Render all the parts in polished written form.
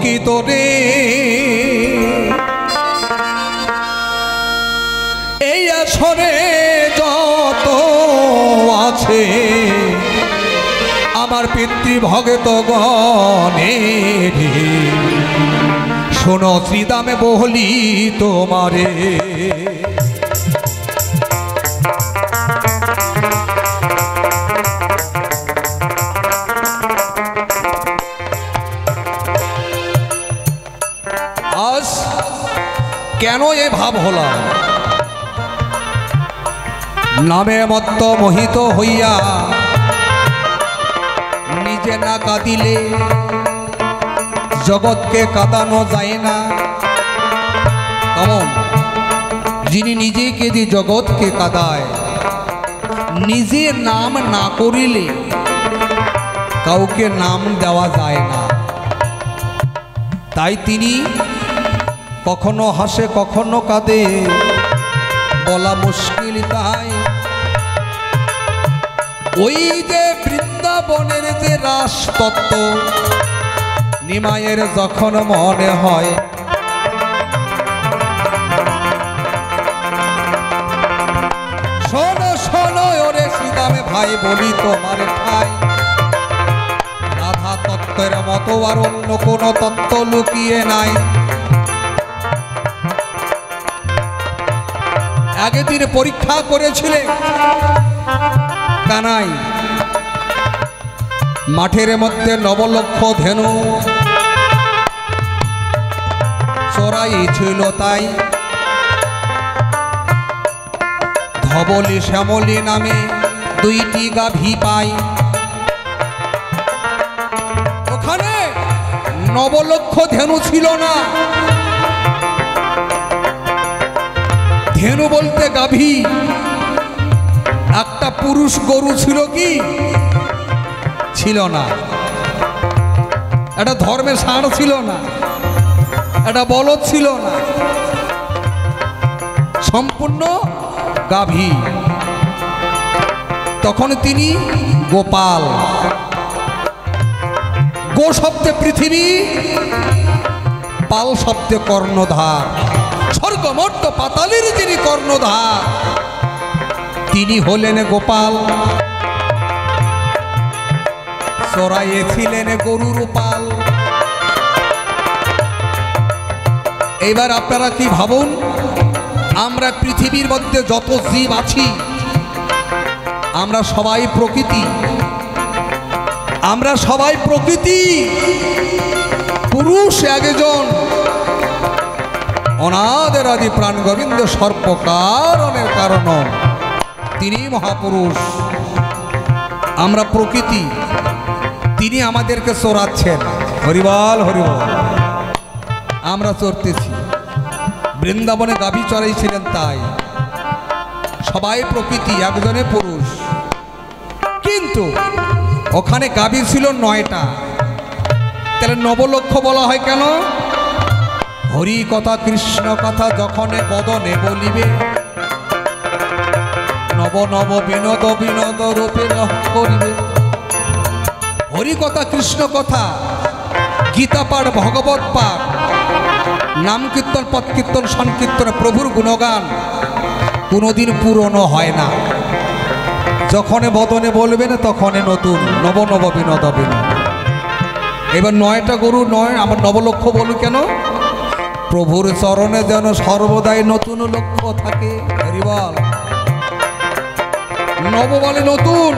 কি তোরে এই আসরে যত আছে আমার পিতৃভগত গণে শোনো শ্রীদামে বলি তোমারে আজ কেন এ ভাব হলাম নামে মত্ত মোহিত হইয়া নিজে না কাঁদিলে জগৎকে কাঁদানো যায় না। কেমন যিনি নিজে কেঁদে জগৎকে কাঁদায় নিজে নাম না করিলে কাউকে নাম দেওয়া যায় না। তাই তিনি কখনো হাসে কখনো কাঁদে বলা মুশকিল। তাই ওই যে বৃন্দাবনের যে রাস তত্ত্ব নিমায়ের যখন মনে হয় শোনো শোনো ওরে শ্রীদামে ভাই বলি তোমার ঠাই রাধা তত্ত্বের মতো আর অন্য কোন তত্ত্ব লুকিয়ে নাই। আগের দিন পরীক্ষা করেছিলেন কানাই মাঠের মধ্যে নবলক্ষ ধেনু চড়াই ছিল তাই ধবলি শ্যামলি নামে দুইটি গাভী পাই। ওখানে নবলক্ষ ধেনু ছিল না, ধেনু বলতে গাভী। একটা পুরুষ গরু ছিল কি ছিল না, একটা ধর্মের ষাঁড় ছিল না, একটা বলদ ছিল না, সম্পূর্ণ গাভী। তখন তিনি গোপাল, গো শব্দে পৃথিবী, পাল শব্দে কর্ণধার, স্বর্গ মর্ত পাতালের যিনি কর্ণধার তিনি হলেন গোপাল। চড়াইয়ে ছিলেন গরুর পাল। এবার আপনারা কি ভাবুন, আমরা পৃথিবীর মধ্যে যত জীব আছি আমরা সবাই প্রকৃতি, আমরা সবাই প্রকৃতি। পুরুষ একজন, অনাদের আদি প্রাণ গোবিন্দ সর্বকারণের কারণ, তিনি মহাপুরুষ। আমরা প্রকৃতি, তিনি আমাদেরকে চড়াচ্ছেন। হরিবল হরিবল। আমরা চড়তেছি, বৃন্দাবনে গাভী চড়াইছিলেন তাই সবাই প্রকৃতি, একজনে পুরুষ। কিন্তু ওখানে গাভী ছিল 9টা, তাহলে নবলক্ষ বলা হয় কেন? হরি কথা কৃষ্ণ কথা যখনে বদনে বলিবে নব নব বিনোদ বিনোদ রূপে করিবে। হরি কথা কৃষ্ণ কথা, গীতা পাঠ, ভগবত পাঠ, নাম কীর্তন, পদ কীর্তন, সংকীর্তন, প্রভুর গুণগান কোনোদিন পুরনো হয় না। যখনে বদনে বলবেন তখনে নতুন, নব নব বিনোদ বিনোদ। এবার 9টা গরু 9, আমার নবলক্ষ বলু কেন? প্রভুর চরণে যেন সর্বদাই নতুন লক্ষ্য থাকে। হরিবল। নব বলে নতুন,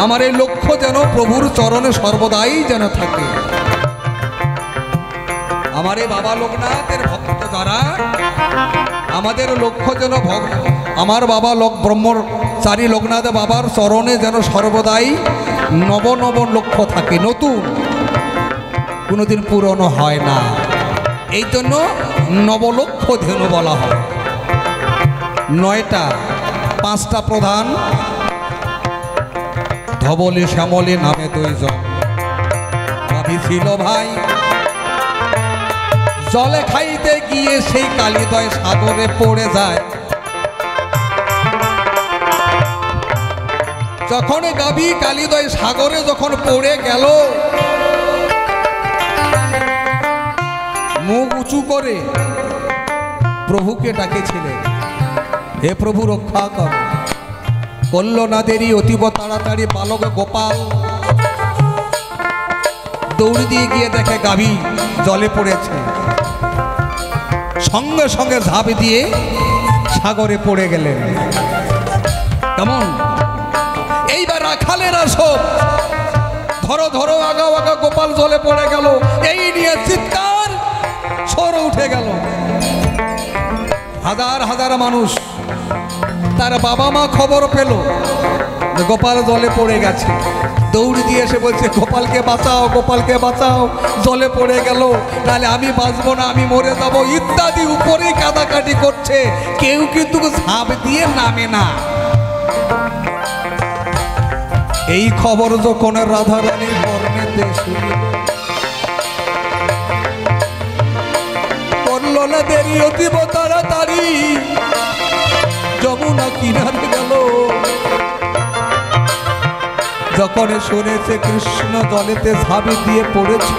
আমার এই লক্ষ্য যেন প্রভুর চরণে সর্বদাই যেন থাকে। আমার এই বাবা লোকনাথের ভক্ত যারা, আমাদের লক্ষ্য যেন আমার বাবা ব্রহ্মচারী লোকনাথ বাবার চরণে যেন সর্বদাই নব নব লক্ষ্য থাকে, নতুন, কোনোদিন পুরনো হয় না। এই জন্য নবলক্ষ ধেনু বলা হয়। 9টা, 5টা প্রধান, ধবলি শ্যামলি নামে 2 জন গাভী ছিল ভাই। জলে খাইতে গিয়ে সেই কালিদয় সাগরে পড়ে যায়। যখন গাভী কালিদয় সাগরে যখন পড়ে গেল, উঁচু করে প্রভুকে ডাকেছিলেন, হে প্রভু রক্ষা কর। করল না দেরি, অতীব তাড়াতাড়ি বালক গোপাল দৌড় দিয়ে গিয়ে দেখে গাভী জলে পড়েছে, সঙ্গে সঙ্গে ঝাঁপ দিয়ে সাগরে পড়ে গেলেন। কেমন এইবার রাখালেরা সব ধরো ধরো, আগাও আগা, গোপাল জলে পড়ে গেল, এই নিয়ে চিৎকার সর উঠে গেল। হাজার হাজার মানুষ, তার বাবা মা খবর পেল যে গোপাল জলে পড়ে গেছে, দৌড় দিয়ে এসে বলছে গোপালকে বাঁচাও, গোপালকে বাঁচাও, জলে পড়ে গেল, নাহলে আমি বাঁচবো না, আমি মরে যাব ইত্যাদি উপরে কাদাকাটি করছে। কেউ কিন্তু ঝাঁপ দিয়ে নামে না। এই খবর যখন রাধারানীর কর্ণেতে শুনল, করল না দেরি, অতীব তাড়াতাড়ি যমুনা কিনারে গেল। যখন শুনেছে কৃষ্ণ জলেতে ঝাঁপি দিয়ে পড়েছে,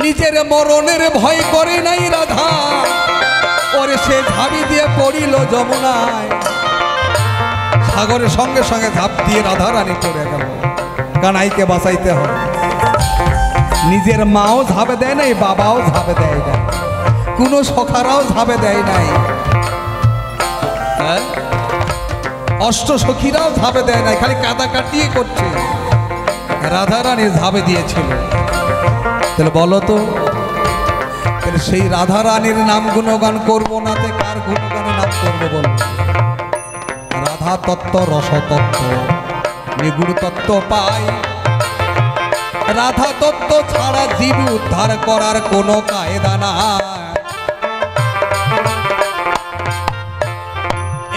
নিজের মরণের ভয় করে নাই রাধা, ওরে সে ঝাঁপি দিয়ে পড়িল যমুনায়। সাগরের সঙ্গে সঙ্গে ঝাঁপ দিয়ে রাধারানী পড়ে গেল। কানাইকে বাঁচাইতে হবে। নিজের মাও ঝাঁপে দেয় নাই, বাবাও ঝাঁপে দেয় নাই, কোনো সখারাও ঝাঁপে দেয় নাই, অষ্ট সখীরাও ঝাঁপে দেয় নাই, খালি কাদা কাটিয়ে করছে। রাধারানী ঝাঁপে দিয়েছিল। তাহলে বলো তো, তাহলে সেই রাধারানীর নাম গুণগান করবো না, তে কার গুণগানের নাম করবো বলো? রাধা তত্ত্ব, রসতত্ত্ব, নিগুড় তত্ত্ব পাই। রাধা তত্ত্ব ছাড়া জীব উদ্ধার করার কোনো কায়দা নাই।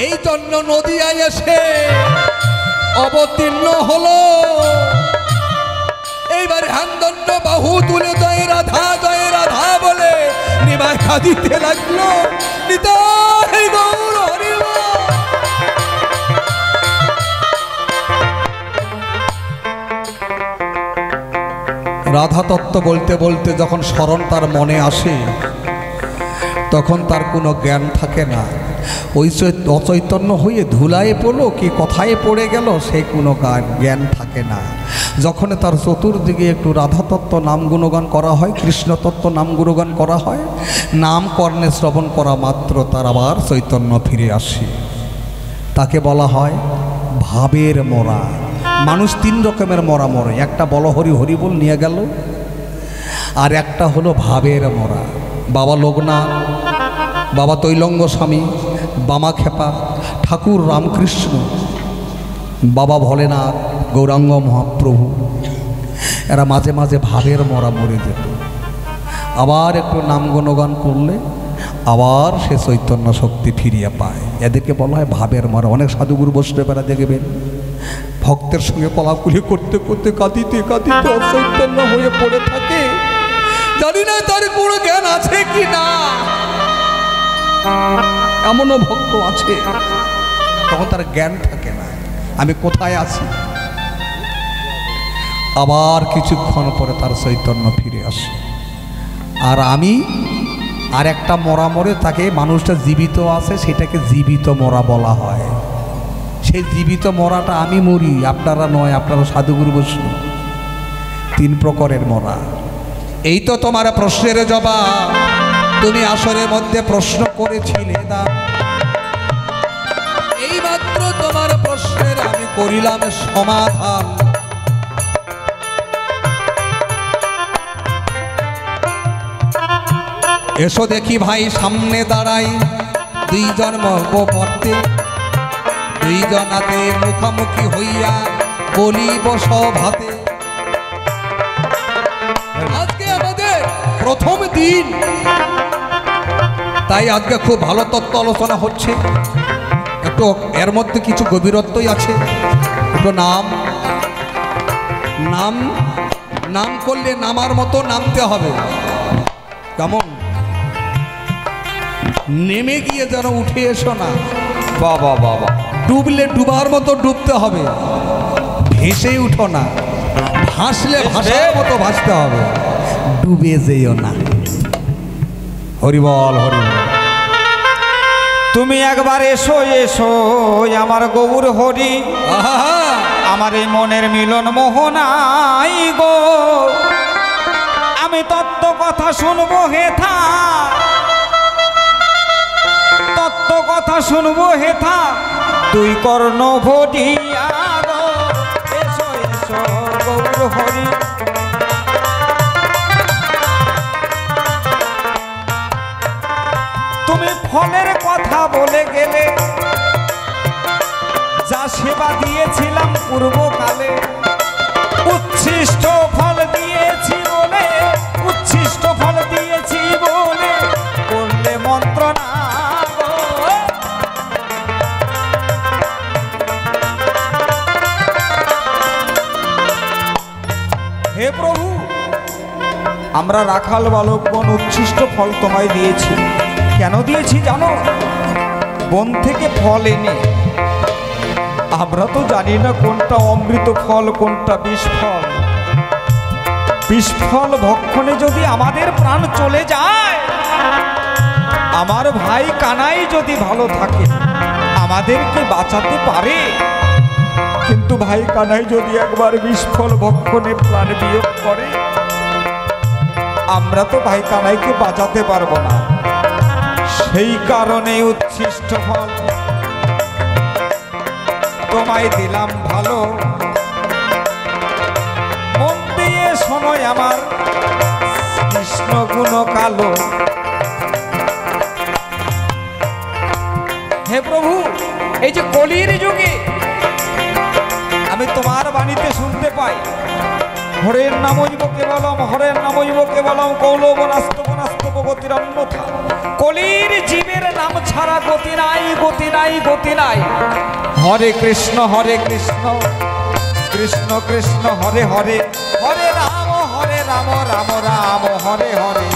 এই জন্য নদিয়ায় এসে অবতীর্ণ হলো। এইবার হ্যান্দন্য বাহু তুলে জয় রাধা বলে নিবাই কাঁদিতে লাগলো। নিতাই গৌর হরি বল। রাধা তত্ত্ব বলতে বলতে যখন স্মরণ তার মনে আসে, তখন তার কোনো জ্ঞান থাকে না। ওই অচৈতন্য হয়ে ধুলায় পড়লো কি কোথায় পড়ে গেল, সেই কোনো জ্ঞান থাকে না। যখন তার চতুর্দিকে একটু রাধা তত্ত্ব নাম গুণগান করা হয়, কৃষ্ণ তত্ত্ব নাম গুণগান করা হয়, নাম কর্ণে শ্রবণ করা মাত্র তার আবার চৈতন্য ফিরে আসে। তাকে বলা হয় ভাবের মরা। মানুষ তিন রকমের মরা মরে, একটা বল হরি হরি বল নিয়ে গেল, আর একটা হলো ভাবের মরা। বাবা লোকনাথ, বাবা তৈলঙ্গ স্বামী, বামা খেপা, ঠাকুর রামকৃষ্ণ, বাবা ভোলেনাথ, গৌরাঙ্গ মহাপ্রভু, এরা মাঝে মাঝে ভাবের মরা মরে যেত। আবার একটু নাম গুণগান করলে আবার সে চৈতন্য শক্তি ফিরিয়ে পায়। এদেরকে বলা হয় ভাবের মরা। অনেক সাধুগুরু বৈষ্ণবেরা দেখবেন ভক্তের সঙ্গে কলাকুলি করতে করতে কাঁদিতে কাঁদিতে অচৈতন্য হয়ে পড়ে থাকে। জানি না তার কোনো জ্ঞান আছে কি না। এমনও ভক্ত আছে তখন তার জ্ঞান থাকে না, আমি কোথায় আছি। আবার কিছুক্ষণ পরে তার চৈতন্য ফিরে আসে। আর আমি আর একটা মরা মরে, তাকে মানুষটা জীবিত আছে, সেটাকে জীবিত মরা বলা হয়। সেই জীবিত মরাটা আমি মরি, আপনারা নয়, আপনারা সাধুগুরু বৈষ্ণব। তিন প্রকারের মরা। এই তো তোমার প্রশ্নের জবাব। তুমি আসরের মধ্যে প্রশ্ন করেছিলে না, এই মাত্র তোমার প্রশ্নের আমি করিলাম সমাধান। এসো দেখি ভাই সামনে দাঁড়াই, দুইজন মর্বপথে, দুইজনাতে মুখামুখি হইয়া বলিব সভাতে। আজকে আমাদের প্রথম দিন, তাই আজকে খুব ভালো তত্ত্ব আলোচনা হচ্ছে। একটু এর মধ্যে কিছু গভীরত্বই আছে। একটু নাম নাম নাম করলে নামার মতো নামতে হবে। কেমন নেমে গিয়ে যেন উঠে এসো না, বাবা বাবা, ডুবলে ডুবার মতো ডুবতে হবে, ভেসে উঠো না। ভাসলে ভাসার মতো ভাসতে হবে, ডুবে যেও না। হরিবল হরিবল। তুমি একবার এসো এসো আমার গৌর হরি, আমার এই মনের মিলন মোহনাই গো। আমি তত্ত্ব কথা শুনবো হেথা, তত্ত্ব কথা শুনবো হেথা তুই কর্ণ ভরিয়া গো। এসো এসো গৌর হরি। তুমি ফলের কথা বলে গেলে, যা সেবা দিয়েছিলাম পূর্বকালে, উচ্ছিষ্ট ফল দিয়েছি বলে, উচ্ছিষ্ট ফল দিয়েছি বলে করলে মন্ত্রণা গো। হে প্রভু, আমরা রাখাল বালকগণ উচ্ছিষ্ট ফল তোমায় দিয়েছি। কেন দিয়েছি জানো? বন থেকে ফল এনে, আমরা তো জানি না কোনটা অমৃত ফল কোনটা বিষ ফল। বিষ ফল ভক্ষণে যদি আমাদের প্রাণ চলে যায়, আমার ভাই কানাই যদি ভালো থাকে আমাদেরকে বাঁচাতে পারে, কিন্তু ভাই কানাই যদি একবার বিষ ফল ভক্ষণে প্রাণ বিয়োগ করে, আমরা তো ভাই কানাইকে বাঁচাতে পারবো না। সেই কারণে উচ্ছিষ্ট ফল তোমায় দিলাম ভালো। মন দিয়ে শোনো আমার কৃষ্ণ গুণ কালো। হে প্রভু, এই যে কলির যুগে আমি তোমার বাণীতে শুনতে পাই, হরের নামইব কেবলম, হরের নামইব কেবলম, কৌলবনাস্তব গতির অন্যথা। কলির জীবের নাম ছাড়া গতি নাই, গতি নাই, গতি নাই। হরে কৃষ্ণ কৃষ্ণ কৃষ্ণ হরে হরে, হরে রাম রাম রাম হরে হরে।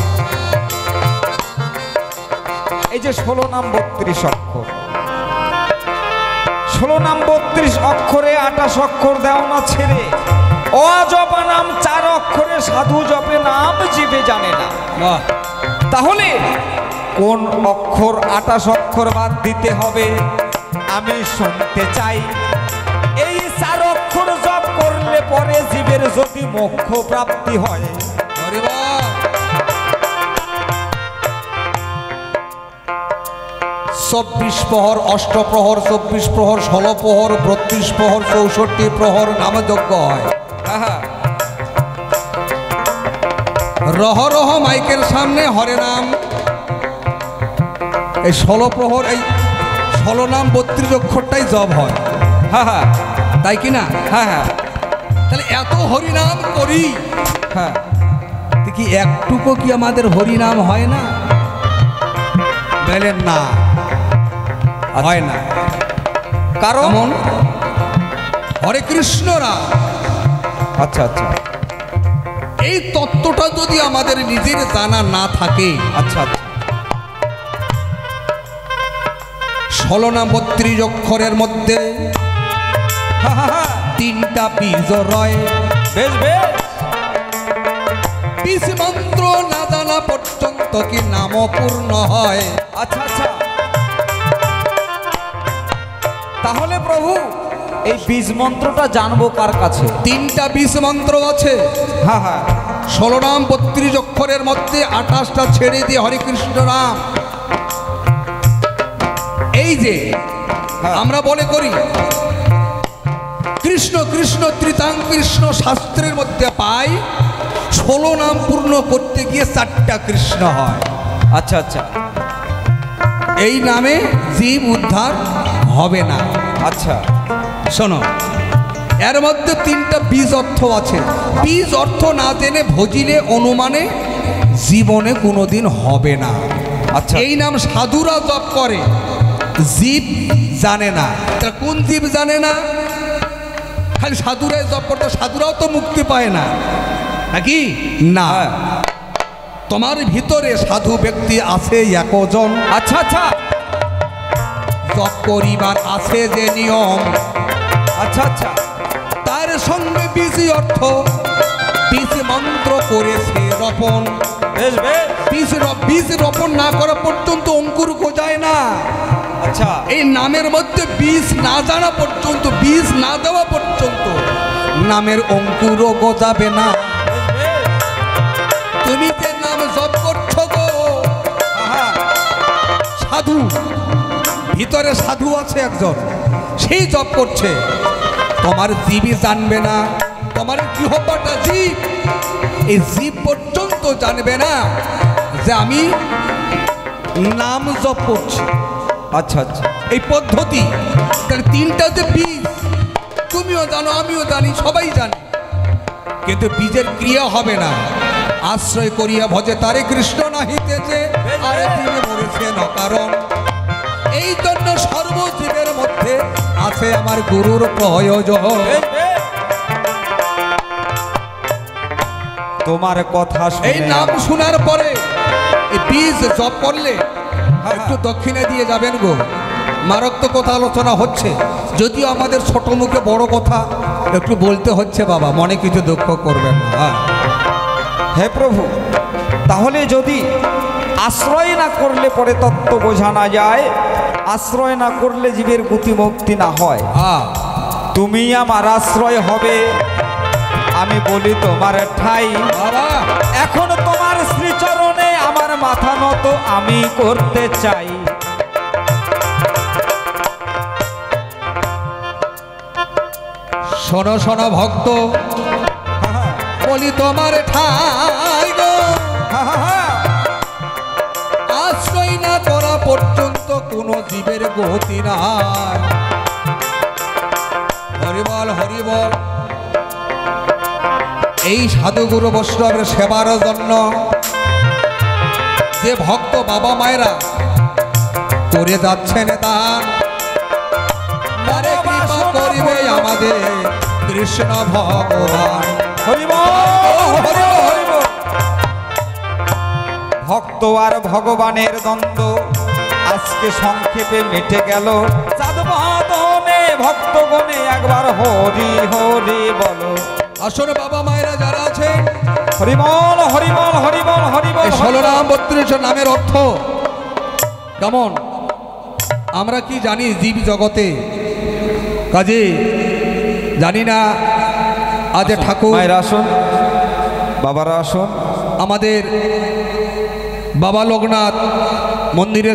এই যে 16 নাম 32 অক্ষর, 16 নাম 32 অক্ষরে 28 অক্ষর দেও না ছেড়ে। অজপা নাম 4 অক্ষরে, সাধু জপে নাম জীবে জানে না। তাহলে কোন অক্ষর 28 অক্ষর বাদ দিতে হবে আমি শুনতে চাই। এই 4 অক্ষর জপ করলে পরে জীবের যদি মোক্ষ প্রাপ্তি হয়। 24 প্রহর, অষ্টপ্রহর, 24 প্রহর, 16 প্রহর, 32 প্রহর, 64 প্রহর নামযজ্ঞ হয়। রহ রহ মাইকের সামনে হরে নাম, এই 16 প্রহর, এই 16 নাম 32 অক্ষরটাই জপ হয়। তাই কি না? তাহলে এত হরিনাম করি, কি একটুকু কি আমাদের হরিনাম হয় না? বলেন না, হয় না। কারণ হরে কৃষ্ণ রাম। আচ্ছা আচ্ছা, এই তত্ত্বটা যদি আমাদের নিজের জানা না থাকে, আচ্ছা আচ্ছা, 16 নাম 32 অক্ষরের মধ্যে 3টা বীজ রয়। বেশ বেশ, বীজ মন্ত্র না জানা পর্যন্ত কি নাম পূর্ণ হয়? আচ্ছা আচ্ছা, তাহলে প্রভু এই বীজ মন্ত্রটা জানবো কার কাছে? 3টা বীজ মন্ত্র আছে। 16 নাম 32 অক্ষরের মধ্যে 28টা ছেড়ে দিয়ে হরে কৃষ্ণ রাম। এই যে আমরা বলে করি কৃষ্ণ কৃষ্ণ ত্রিতাং কৃষ্ণ, শাস্ত্রের মধ্যে পাই 16 নাম পূর্ণ করতে গিয়ে 4টা কৃষ্ণ হয়। আচ্ছা আচ্ছা, এই নামে জীব উদ্ধার হবে না। আচ্ছা শোনো, এর মধ্যে 3টা বীজ অর্থ আছে। বীজ অর্থ না জেনে ভজিলে অনুমানে জীবনে কোনোদিন হবে না। আচ্ছা, এই নাম সাধুরা জপ করে, জীব জানে না। তাহলে কোন জীব জানে না? খালি সাধুরাই জপ করতে, সাধুরাও তো মুক্তি পায় না নাকি? না, তোমার ভিতরে সাধু ব্যক্তি আছে একজন। আচ্ছা আচ্ছা, জপ করিবার আছে যে নিয়ম। আচ্ছা আচ্ছা, তার সঙ্গে বীজ অর্থ, বীজ মন্ত্র করেছে রপণ। বেশ বেশ। বীজ রোপণ না করা পর্যন্ত অঙ্কুর গজায় না। আচ্ছা, এই নামের মধ্যে বীজ না জানা পর্যন্ত, বীজ না দেওয়া পর্যন্ত নামের অঙ্কুরও গজাবে না। বেশ বেশ। তুমি যে নাম জপ করছো গো, আহা, সাধু, ভিতরে সাধু আছে একজন, সেই জপ করছে, তোমার জীবই জানবে না, তোমার গৃহপাটা জীব, এই জীব পর্যন্ত জানবে না যে আমি নাম জপ করছি। আচ্ছা আচ্ছা, এই পদ্ধতি, তাহলে তিনটাতে বীজ, তুমিও জানো, আমিও জানি, সবাই জানি, কিন্তু বীজের ক্রিয়া হবে না। আশ্রয় করিয়া ভজে তারে কৃষ্ণ নাহিতেছে, আরে তিনি মরেছেন অকারণ। এই জন্য সর্বজীবের মধ্যে আছে আমার গুরুর প্রয়োজন। বেশ বেশ। তোমার কথা এই শুনে নাম শোনার পরে এই বীজ জপ করলে হ্যাঁ, একটু দক্ষিণে দিয়ে যাবেন গো। মারাত্মক কথা আলোচনা হচ্ছে, যদিও আমাদের ছোট মুখে বড় কথা একটু বলতে হচ্ছে, বাবা মনে কিছু দুঃখ করবেন না। হ্যাঁ, হে প্রভু, তাহলে যদি আশ্রয় না করলে পরে তত্ত্ব বোঝা না যায়, আশ্রয় না করলে জীবের গতি মুক্তি না হয়, তুমি আমার আশ্রয় হবে। আমি বলি তোমার ঠাই, বাবা এখন তোমার শ্রীচরণে আমার মাথা নত আমি করতে চাই। শোনো শোনো ভক্ত, বলি তোমার ঠাই গো, আশ্রয় না করা পর্যন্ত কোনো জীবের গতি নাই। হরিবল হরিবল। এই সাধুগুরু বৈষ্ণবের সেবার জন্য যে ভক্ত বাবা মায়েরা করে যাচ্ছেন দান, তারে কৃপা করিবে আমাদের কৃষ্ণ ভগবান। হরি বল, হরি বল, হরি বল। ভক্ত আর ভগবানের দ্বন্দ্ব আজকে সংক্ষেপে মিটে গেল। চাঁদবাদনে ভক্তগণে একবার হরি হরি বলো। আসলে বাবা মায়েরা যারা আছেন, হরি বল, হরি বল, হরি বল, হরি বল। এই 16 নাম 32 নামের অর্থ কেমন আমরা কি জানি জীব জগতে, কাজে জানি না। আজ ঠাকুর মায়েরা আসুন, বাবারা আসুন। আমাদের বাবা লোকনাথ মন্দিরের